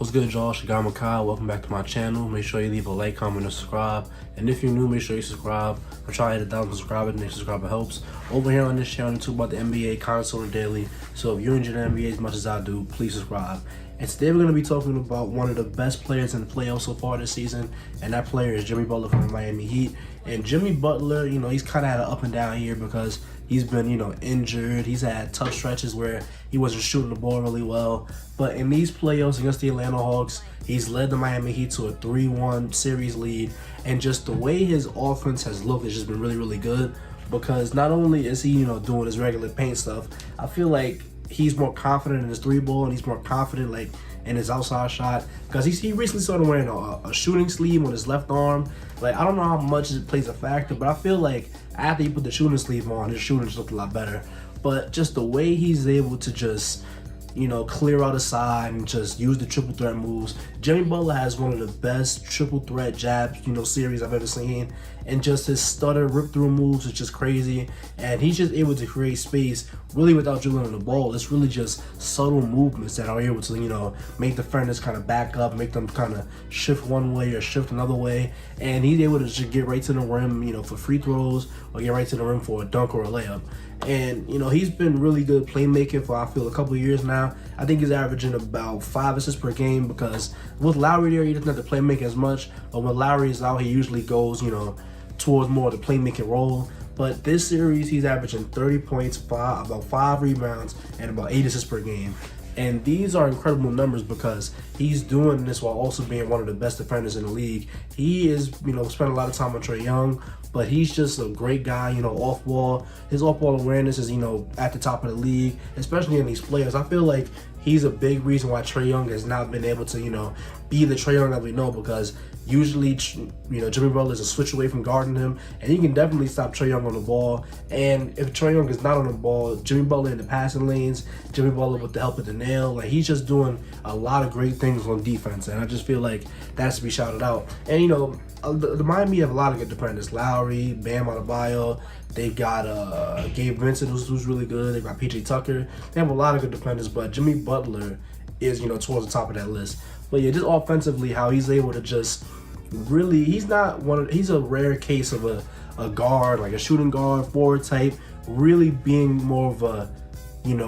What's good, y'all? Shagar Makai. Welcome back to my channel. Make sure you leave a like, comment, and subscribe. And if you're new, make sure you subscribe. I'm trying to hit 1,000 subscribers, and subscriber helps. Over here on this channel, we talk about the NBA console daily. So if you enjoy the NBA as much as I do, please subscribe. And today we're going to be talking about one of the best players in the playoffs so far this season, and that player is Jimmy Butler from the Miami Heat. And Jimmy Butler, he's kind of had an up and down here because he's been, injured. He's had tough stretches where he wasn't shooting the ball really well. But in these playoffs against the Atlanta Hawks, he's led the Miami Heat to a 3-1 series lead. And just the way his offense has looked has just been really, really good. Because not only is he, doing his regular paint stuff, I feel like he's more confident in his three ball, and he's more confident in his outside shot, because he recently started wearing a shooting sleeve on his left arm. I don't know how much it plays a factor, but I feel like after he put the shooting sleeve on, his shooting just looked a lot better. But just the way he's able to just clear out a side and just use the triple threat moves. Jimmy Butler has one of the best triple threat jab, series I've ever seen. And just his stutter rip through moves is just crazy. And he's just able to create space really without dribbling the ball. It's really just subtle movements that are able to, make defenders kind of back up, make them kind of shift one way or shift another way. And he's able to just get right to the rim, for free throws, or get right to the rim for a dunk or a layup. And, he's been really good playmaking for, I feel, a couple of years now. I think he's averaging about 5 assists per game, because with Lowry there, he doesn't have to play make as much. But when Lowry is out, he usually goes, towards more of the playmaking role. But this series, he's averaging 30 points, about 5 rebounds, and about 8 assists per game. And these are incredible numbers because he's doing this while also being one of the best defenders in the league. He is, spent a lot of time on Trae Young, but he's just a great guy, off ball. His off ball awareness is, at the top of the league, especially in these playoffs. I feel like he's a big reason why Trae Young has not been able to, be the Trae Young that we know, because usually, Jimmy Butler is a switch away from guarding him, and he can definitely stop Trae Young on the ball. And if Trae Young is not on the ball, Jimmy Butler in the passing lanes, Jimmy Butler with the help of the nail, he's just doing a lot of great things on defense, and I just feel like that's to be shouted out. And the Miami have a lot of good defenders: Lowry, Bam Adebayo. They've got Gabe Vincent, who's really good. They've got PJ Tucker. They have a lot of good defenders, but Jimmy Butler is, towards the top of that list. But yeah, just offensively, how he's able to just really, he's a rare case of a guard, like a shooting guard, forward type, really being more of a,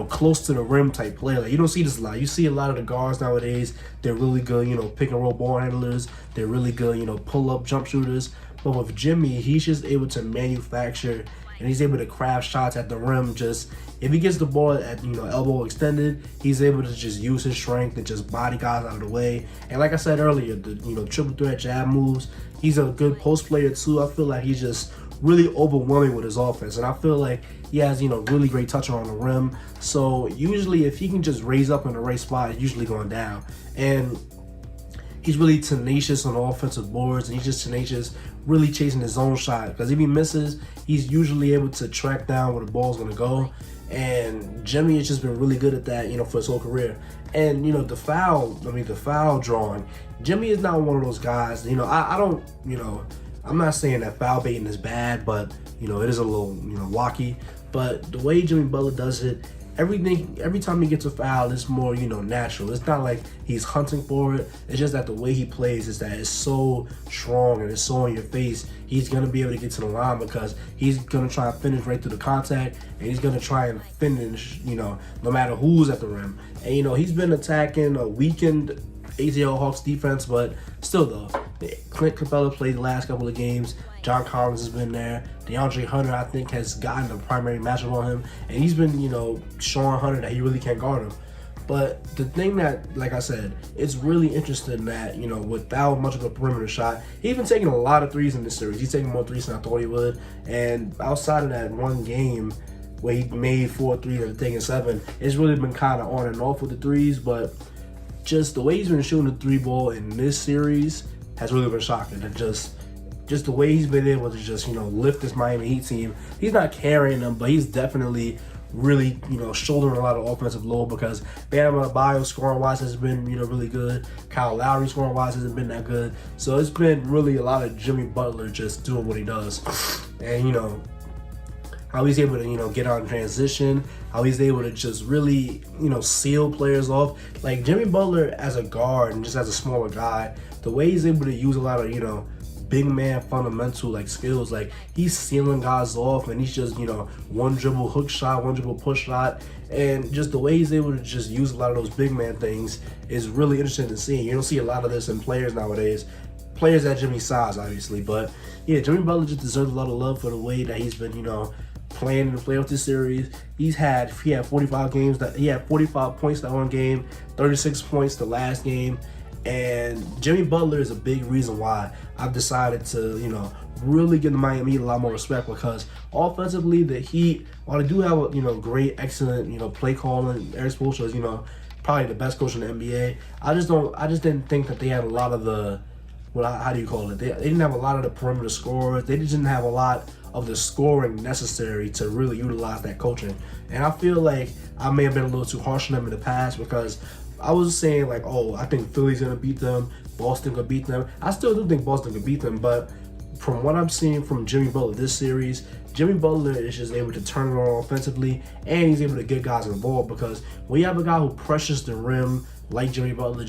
close to the rim type player. You don't see this a lot. You see a lot of the guards nowadays, they're really good, pick and roll ball handlers. They're really good, pull up jump shooters. But with Jimmy, he's just able to manufacture, and he's able to craft shots at the rim. Just if he gets the ball at elbow extended, he's able to just use his strength and just body guys out of the way. And like I said earlier, the triple threat jab moves. He's a good post player too. I feel like he's just really overwhelming with his offense, and I feel like he has really great touch on the rim. So usually, if he can just raise up in the right spot, it's usually going down. And he's really tenacious on offensive boards, and he's just tenacious, really chasing his own shot. Because if he misses, he's usually able to track down where the ball's going to go. And Jimmy has just been really good at that, for his whole career. And, the foul drawing, Jimmy is not one of those guys, I don't, I'm not saying that foul baiting is bad, but, it is a little, wacky. But the way Jimmy Butler does it, every time he gets a foul, it's more, natural. It's not like he's hunting for it. It's just that the way he plays is that it's so strong and it's so in your face. He's going to be able to get to the line because he's going to try and finish right through the contact, and he's going to try and finish, no matter who's at the rim. And, he's been attacking a weakened ATL Hawks defense, but still though, Clint Capella played the last couple of games. John Collins has been there. DeAndre Hunter, I think, has gotten the primary matchup on him, and he's been, showing Hunter that he really can't guard him. But the thing that, like I said, it's really interesting that, without much of a perimeter shot, he's been taking a lot of threes in this series. He's taking more threes than I thought he would. And outside of that one game where he made 4 threes and taking 7, it's really been kind of on and off with the threes. But just the way he's been shooting the 3 ball in this series has really been shocking. And just the way he's been able to just, lift this Miami Heat team. He's not carrying them, but he's definitely really, shouldering a lot of offensive load, because Bam Adebayo scoring-wise has been, really good. Kyle Lowry scoring-wise hasn't been that good. So it's been really a lot of Jimmy Butler just doing what he does. And, how he's able to, get on transition, how he's able to just really, seal players off. Like Jimmy Butler as a guard and just as a smaller guy, the way he's able to use a lot of, big man fundamental like skills, like he's sealing guys off, and he's just, one dribble hook shot, one dribble push shot, and just the way he's able to just use a lot of those big man things is really interesting to see. You don't see a lot of this in players nowadays. Players at Jimmy's size, obviously, but yeah, Jimmy Butler just deserves a lot of love for the way that he's been, playing in the playoff this series. He had 45 games that he had 45 points that one game, 36 points the last game. And Jimmy Butler is a big reason why I've decided to, really give the Miami Heat a lot more respect, because offensively, the Heat, while they do have a, great, excellent, play calling, Eric Spoelstra is, probably the best coach in the NBA. I just didn't think that they had a lot of the, how do you call it? They didn't have a lot of the perimeter scorers. They didn't have a lot of the scoring necessary to really utilize that coaching. And I feel like I may have been a little too harsh on them in the past, because I was saying like, oh, I think Philly's gonna beat them, Boston gonna beat them. I still do think Boston could beat them, but from what I'm seeing from Jimmy Butler this series, Jimmy Butler is just able to turn it on offensively, and he's able to get guys involved, because when you have a guy who pressures the rim like Jimmy Butler,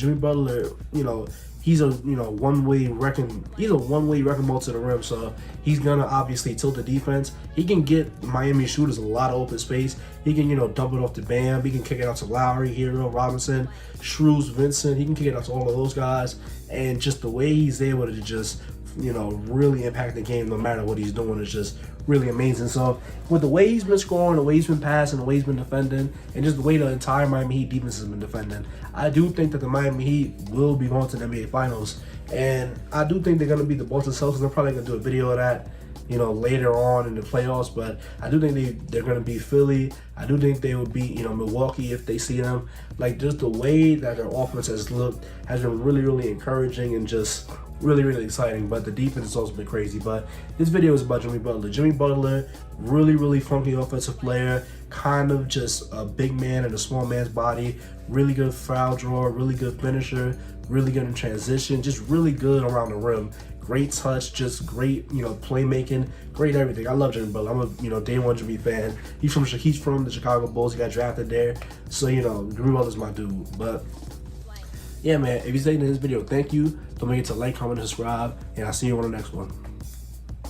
he's a one-way wrecking ball to the rim, so he's gonna obviously tilt the defense. He can get Miami shooters a lot of open space. He can dump it off to Bam. He can kick it out to Lowry, Hero, Robinson, Shrews, Vincent. He can kick it out to all of those guys, and just the way he's able to just really impact the game no matter what he's doing is just really amazing. So with the way he's been scoring, the way he's been passing, the way he's been defending, and just the way the entire Miami Heat defense has been defending, I do think that the Miami Heat will be going to the NBA Finals. And I do think they're going to beat the Boston Celtics. They're probably going to do a video of that, later on in the playoffs. But I do think they're going to beat Philly. I do think they would beat, Milwaukee if they see them. Like, just the way that their offense has looked has been really, really encouraging and just really, really exciting. But the defense has also been crazy. But this video is about Jimmy Butler. Jimmy Butler, really, really funky offensive player, kind of just a big man in a small man's body, really good foul drawer, really good finisher, really good in transition, just really good around the rim. Great touch, just great, playmaking, great everything. I love Jimmy Butler. I'm a day one Jimmy fan. He's from the Chicago Bulls. He got drafted there, so Jimmy Butler's my dude. But yeah, man, if you're staying in this video, thank you. Don't forget to like, comment, and subscribe, and I'll see you on the next one.